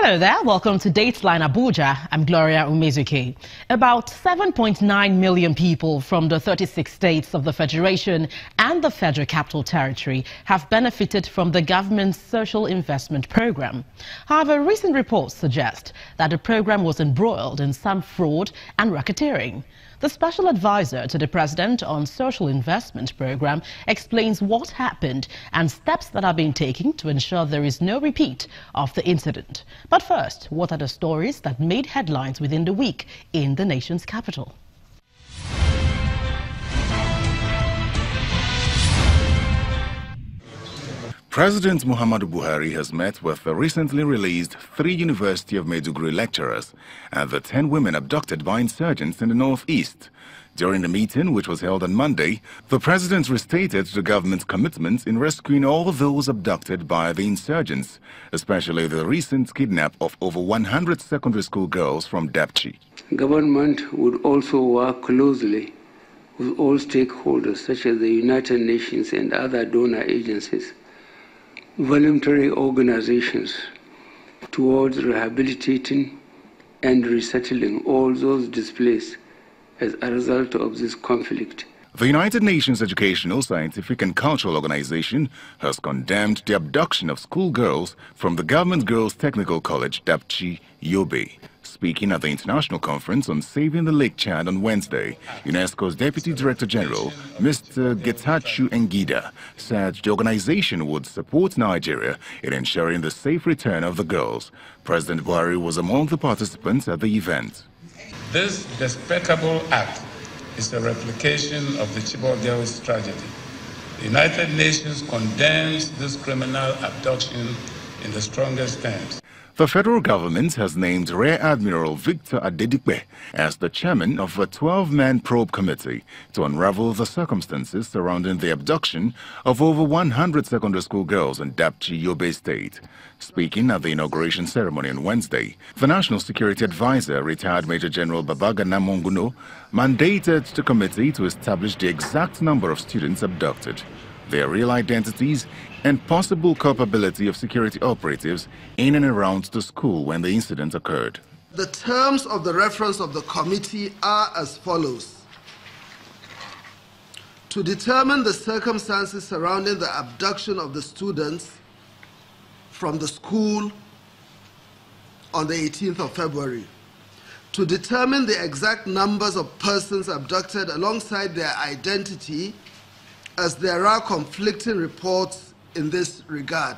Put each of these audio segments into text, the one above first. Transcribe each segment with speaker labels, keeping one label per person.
Speaker 1: Hello there, welcome to Dateline Abuja. I'm Gloria Umezuke. About 7.9 million people from the 36 states of the Federation and the Federal Capital Territory have benefited from the government's social investment program. However, recent reports suggest that the program was embroiled in some fraud and racketeering. The special advisor to the president on social investment program explains what happened and steps that are being taken to ensure there is no repeat of the incident. But first, what are the stories that made headlines within the week in the nation's capital?
Speaker 2: President Muhammadu Buhari has met with the recently released 3 University of Maiduguri lecturers and the 10 women abducted by insurgents in the northeast. During the meeting, which was held on Monday, the president restated the government's commitment in rescuing all of those abducted by the insurgents, especially the recent kidnap of over 100 secondary school girls from DAPCHI.
Speaker 3: Government would also work closely with all stakeholders, such as the United Nations and other donor agencies, voluntary organizations, towards rehabilitating and resettling all those displaced as a result of this conflict.
Speaker 2: The United Nations Educational, Scientific and Cultural Organization has condemned the abduction of schoolgirls from the Government Girls Technical College, DAPCHI, Yobe. Speaking at the International Conference on Saving the Lake Chad on Wednesday, UNESCO's Deputy Director General, Mr. Getachew Ngida, said the organization would support Nigeria in ensuring the safe return of the girls. President Buhari was among the participants at the event.
Speaker 4: This despicable act is a replication of the Chibok girls' tragedy. The United Nations condemns this criminal abduction in the strongest terms.
Speaker 2: The federal government has named Rear Admiral Victor Adedipe as the chairman of a 12-man probe committee to unravel the circumstances surrounding the abduction of over 100 secondary school girls in DAPCHI, Yobe State. Speaking at the inauguration ceremony on Wednesday, the National Security Advisor, retired Major General Babagana Monguno, mandated the committee to establish the exact number of students abducted, their real identities, and possible culpability of security operatives in and around the school when the incident occurred.
Speaker 5: The terms of the reference of the committee are as follows: to determine the circumstances surrounding the abduction of the students from the school on the 18th of February, to determine the exact numbers of persons abducted alongside their identity, as there are conflicting reports in this regard,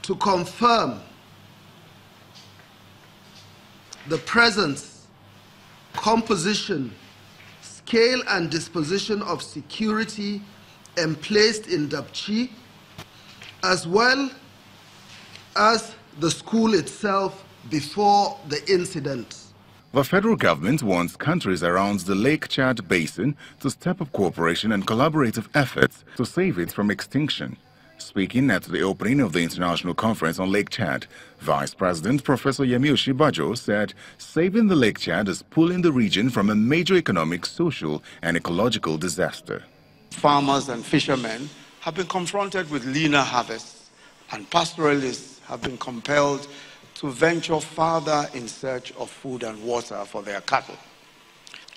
Speaker 5: to confirm the presence, composition, scale and disposition of security emplaced in DAPCHI, as well as the school itself before the incident.
Speaker 2: The federal government wants countries around the Lake Chad Basin to step up cooperation and collaborative efforts to save it from extinction. Speaking at the opening of the International Conference on Lake Chad, Vice President Professor Yemi Osinbajo said saving the Lake Chad is pulling the region from a major economic, social and ecological disaster.
Speaker 6: Farmers and fishermen have been confronted with leaner harvests, and pastoralists have been compelled to venture farther in search of food and water for their cattle.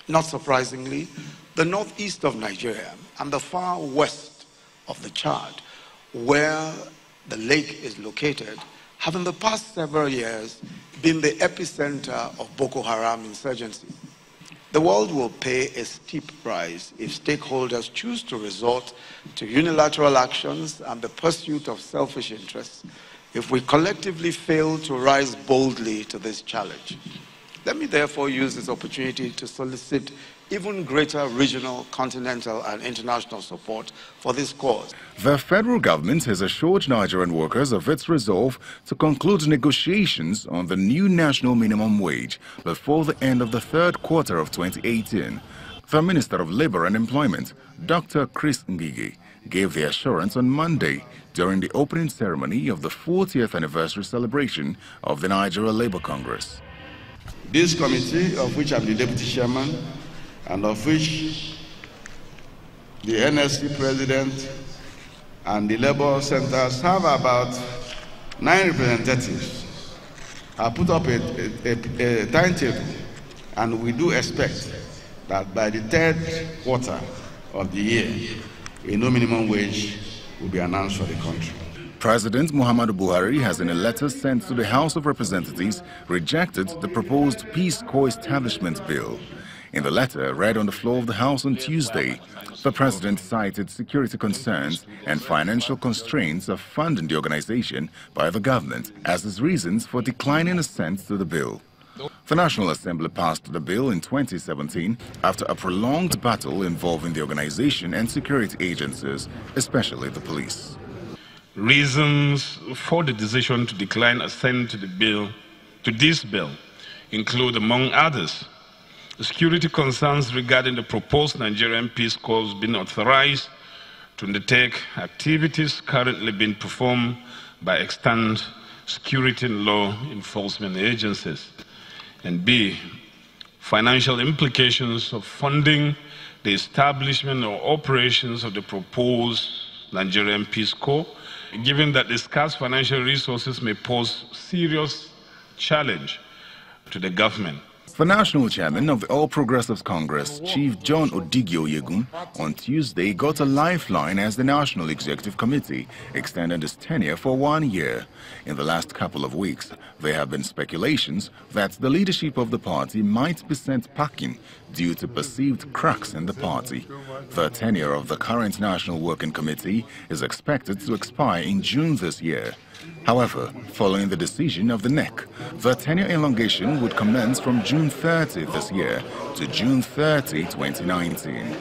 Speaker 6: Not surprisingly, the northeast of Nigeria and the far west of the Chad, where the lake is located, have in the past several years been the epicenter of Boko Haram insurgency. The world will pay a steep price if stakeholders choose to resort to unilateral actions and the pursuit of selfish interests if we collectively fail to rise boldly to this challenge. Let me therefore use this opportunity to solicit even greater regional, continental and international support for this cause.
Speaker 2: The federal government has assured Nigerian workers of its resolve to conclude negotiations on the new national minimum wage before the end of the third quarter of 2018. The Minister of Labour and Employment, Dr. Chris Ngige, gave the assurance on Monday during the opening ceremony of the 40th anniversary celebration of the Nigeria Labour Congress.
Speaker 7: This committee, of which I'm the deputy chairman, and of which the NSC president and the Labour centers have about 9 representatives have put up a timetable, and we do expect that by the 3rd quarter of the year, a no minimum wage will be announced for the country.
Speaker 2: President Muhammadu Buhari has, in a letter sent to the House of Representatives, rejected the proposed Peace Corps Establishment Bill. In the letter read on the floor of the House on Tuesday, the president cited security concerns and financial constraints of funding the organization by the government as his reasons for declining assent to the bill. The National Assembly passed the bill in 2017 after a prolonged battle involving the organization and security agencies, especially the police.
Speaker 4: Reasons for the decision to decline assent to this bill include, among others, security concerns regarding the proposed Nigerian Peace Corps being authorized to undertake activities currently being performed by extant security and law enforcement agencies, and B, financial implications of funding the establishment or operations of the proposed Nigerian Peace Corps, given that the scarce financial resources may pose serious challenge to the government.
Speaker 2: The national chairman of the All Progressives Congress, Chief John Odigio-Yegun, on Tuesday got a lifeline as the National Executive Committee extended its tenure for 1 year. In the last couple of weeks, there have been speculations that the leadership of the party might be sent packing due to perceived cracks in the party. The tenure of the current National Working Committee is expected to expire in June this year. However, following the decision of the NEC, the tenure elongation would commence from June 30 this year to June 30, 2019.